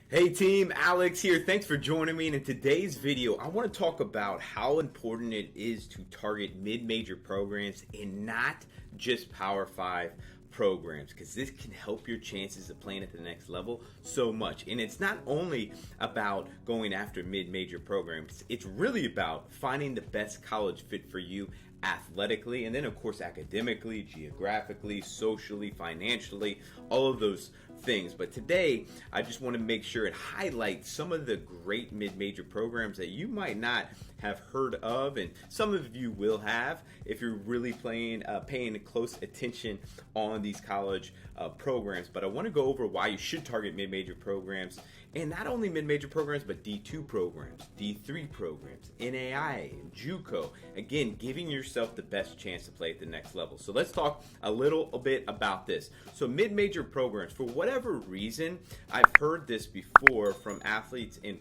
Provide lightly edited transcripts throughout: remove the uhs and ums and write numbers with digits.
Hey team, Alex here. Thanks for joining me. And in today's video, I want to talk about how important it is to target mid-major programs and not just Power 5 programs, because this can help your chances of playing at the next level so much. And it's not only about going after mid-major programs, it's really about finding the best college fit for you athletically, and then of course academically, geographically, socially, financially, all of those things. But today I just want to make sure and highlight some of the great mid-major programs that you might not have heard of, and some of you will have if you're really paying close attention on these college programs. But I want to go over why you should target mid-major programs, and not only mid-major programs, but D2 programs, D3 programs, NAIA, JUCO. Again, giving yourself the best chance to play at the next level. So let's talk a little bit about this. So mid-major programs, for whatever reason, I've heard this before from athletes and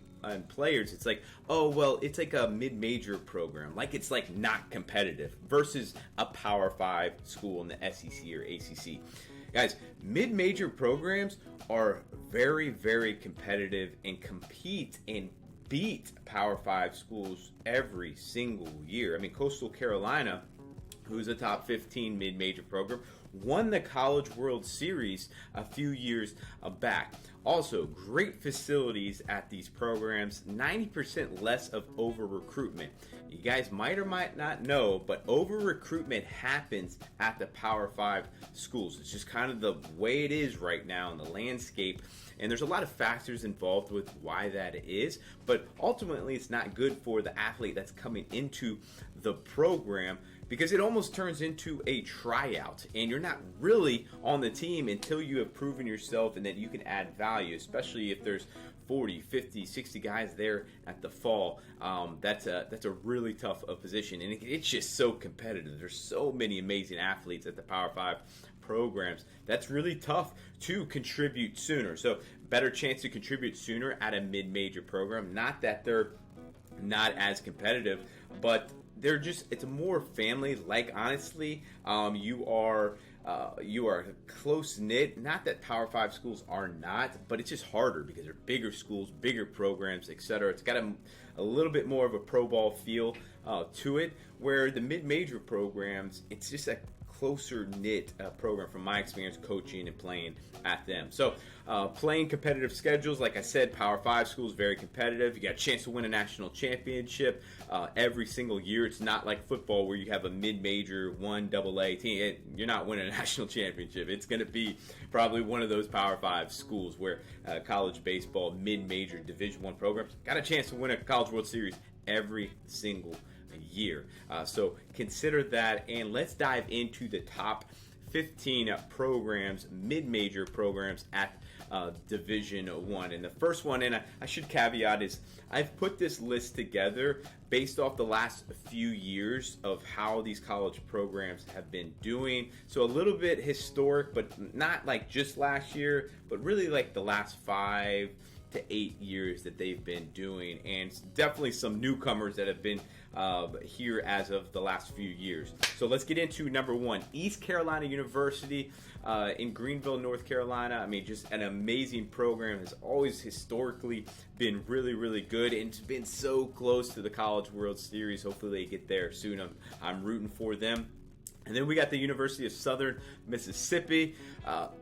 players. It's like, oh, well, it's like a mid-major program, like it's like not competitive versus a Power 5 school in the SEC or ACC. Guys, mid-major programs are very, very competitive and compete and beat Power 5 schools every single year. I mean, Coastal Carolina, who's a top 15 mid-major program, won the College World Series a few years back. Also, great facilities at these programs, 90% less of over-recruitment. You guys might or might not know, but over-recruitment happens at the Power 5 schools. It's just kind of the way it is right now in the landscape. And there's a lot of factors involved with why that is, but ultimately it's not good for the athlete that's coming into the program, because it almost turns into a tryout, and you're not really on the team until you have proven yourself and that you can add value, especially if there's 40, 50, 60 guys there at the fall. That's a really tough position, and it's just so competitive. There's so many amazing athletes at the Power 5 programs. That's really tough to contribute sooner. So better chance to contribute sooner at a mid-major program. Not that they're not as competitive, but they're just, it's more family like. Honestly, you are close knit. Not that Power 5 schools are not, but it's just harder because they're bigger schools, bigger programs, etc. It's got a little bit more of a pro ball feel to it, where the mid-major programs, it's just a closer knit program from my experience coaching and playing at them. So playing competitive schedules, like I said, Power 5 schools, very competitive. You got a chance to win a national championship every single year. It's not like football where you have a mid-major 1AA team. You're not winning a national championship. It's going to be probably one of those Power 5 schools, where college baseball, mid-major Division I programs got a chance to win a College World Series every single year. So consider that, and let's dive into the top 15 programs, mid-major programs at Division I. And the first one, and I should caveat, is I've put this list together based off the last few years of how these college programs have been doing. So a little bit historic, but not like just last year, but really like the last 5 to 8 years that they've been doing, and definitely some newcomers that have been here as of the last few years. So let's get into number one, East Carolina University in Greenville, North Carolina. I mean, just an amazing program. Has always historically been really, really good, and it's been so close to the College World Series. Hopefully they get there soon. I'm rooting for them. And then we got the University of Southern Mississippi.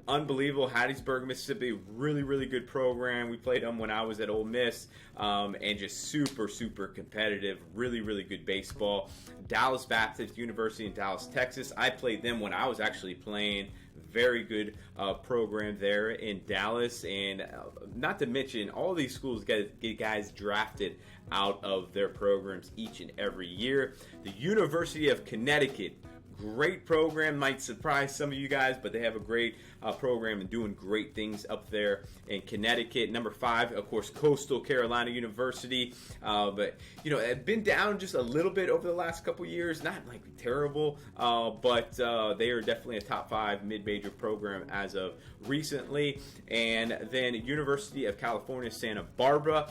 Unbelievable. Hattiesburg, Mississippi. Really, really good program. We played them when I was at Ole Miss. And just super, super competitive. Really, really good baseball. Dallas Baptist University in Dallas, Texas. I played them when I was actually playing. Very good program there in Dallas. And not to mention, all these schools get guys drafted out of their programs each and every year. The University of Connecticut. Great program, might surprise some of you guys, but they have a great program and doing great things up there in Connecticut. Number 5, of course, Coastal Carolina University. But, you know, it's been down just a little bit over the last couple years. Not like terrible, but they are definitely a top 5 mid-major program as of recently. And then University of California, Santa Barbara,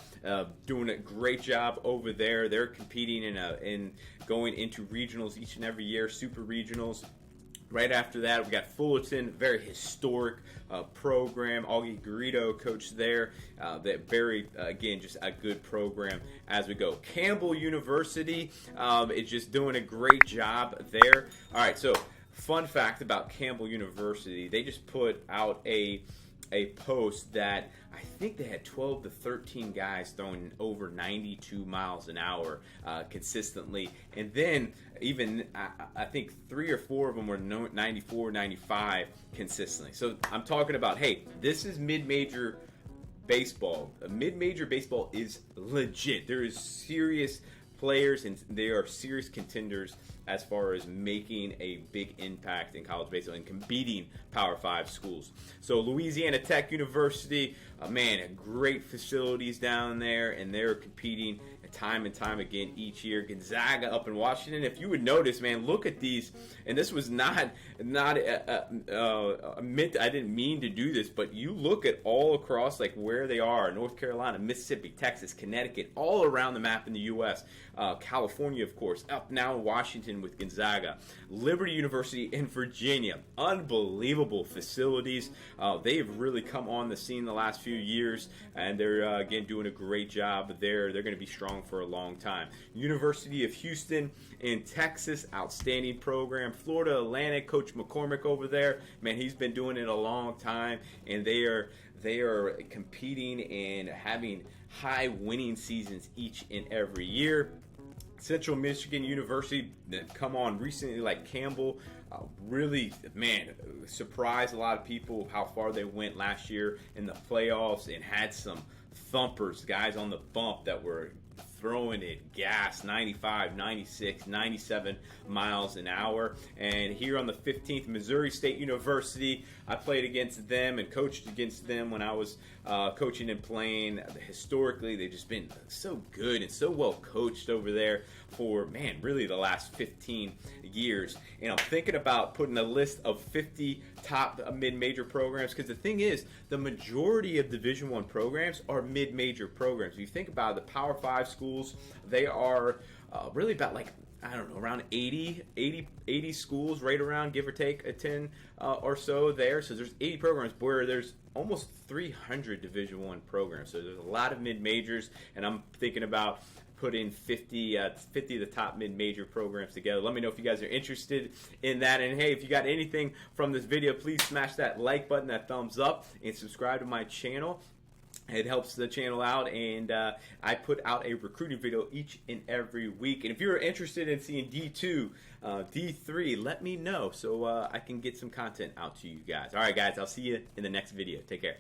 doing a great job over there. They're competing in going into regionals each and every year, super regionals. Right after that, we got Fullerton, very historic program. Augie Garrido coached there. That very, again, just a good program as we go. Campbell University is just doing a great job there. All right, so fun fact about Campbell University, they just put out a post that I think they had 12 to 13 guys throwing over 92 miles an hour consistently. And then even I think 3 or 4 of them were 94, 95 consistently. So I'm talking about, hey, this is mid-major baseball. Mid-major baseball is legit. There is serious players and they are serious contenders as far as making a big impact in college baseball and competing Power 5 schools. So Louisiana Tech University, man, great facilities down there, and they're competing time and time again each year. Gonzaga up in Washington. If you would notice, man, look at these, and this was not I didn't mean to do this, but you look at all across like where they are: North Carolina, Mississippi, Texas, Connecticut, all around the map in the U.S. California, of course, up now in Washington with Gonzaga, Liberty University in Virginia. Unbelievable facilities. They've really come on the scene the last few years, and they're again doing a great job there. They're going to be strong for a long time. University of Houston in Texas, outstanding program. Florida Atlantic, Coach McCormick over there, man, he's been doing it a long time, and they are competing and having high winning seasons each and every year. Central Michigan University, that come on recently, like Campbell, really, man, surprised a lot of people how far they went last year in the playoffs and had some thumpers, guys on the bump that were throwing it gas 95, 96, 97 miles an hour. And here on the 15th, Missouri State University, I played against them and coached against them when I was coaching and playing. Historically, they've just been so good and so well coached over there for, man, really the last 15 years. And I'm thinking about putting a list of 50 top mid-major programs, because the thing is, the majority of Division I programs are mid-major programs. If you think about it, the Power 5 schools, they are really about like, I don't know, around 80 schools, right around, give or take a 10 or so there. So there's 80 programs where there's almost 300 Division I programs. So there's a lot of mid-majors, and I'm thinking about putting 50 of the top mid-major programs together. Let me know if you guys are interested in that. And hey, if you got anything from this video, please smash that like button, that thumbs up, and subscribe to my channel. It helps the channel out, and I put out a recruiting video each and every week. And if you're interested in seeing D2, D3, let me know so I can get some content out to you guys. All right, guys, I'll see you in the next video. Take care.